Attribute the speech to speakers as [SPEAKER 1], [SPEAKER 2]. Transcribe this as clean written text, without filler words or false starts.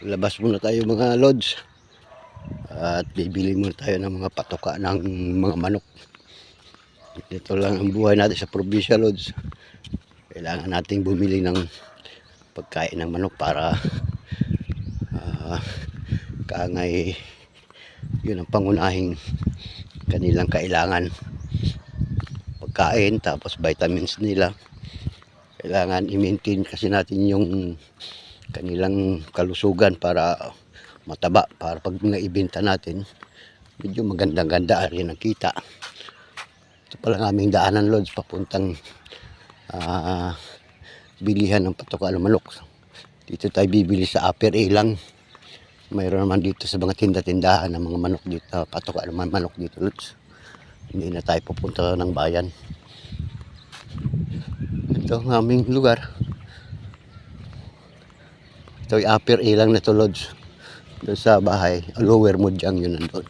[SPEAKER 1] Labas muna tayo mga lods. At bibili muna tayo ng mga patoka ng mga manok. Ito lang ang buhay natin sa probinsya, lods. Kailangan nating bumili ng pagkain ng manok para kaangay yun ang pangunahing kanilang kailangan. Pagkain, tapos vitamins nila. Kailangan i-maintain kasi natin yung kanilang kalusugan para mataba, para pag naibenta natin medyo magandang-ganda rin ang kita. Ito palang aming daanan, lods, papuntang bilihan ng patoka ng manok. Dito tayo bibili sa Upper A lang. Mayroon naman dito sa mga tinda-tindahan ng mga manok dito, patoka ng manok dito, lods. Hindi na tayo pupunta ng bayan. Ito ang aming lugar. Ito ay Upper A lang na to, lods. Doon sa bahay, lower Mudyang yun nandun.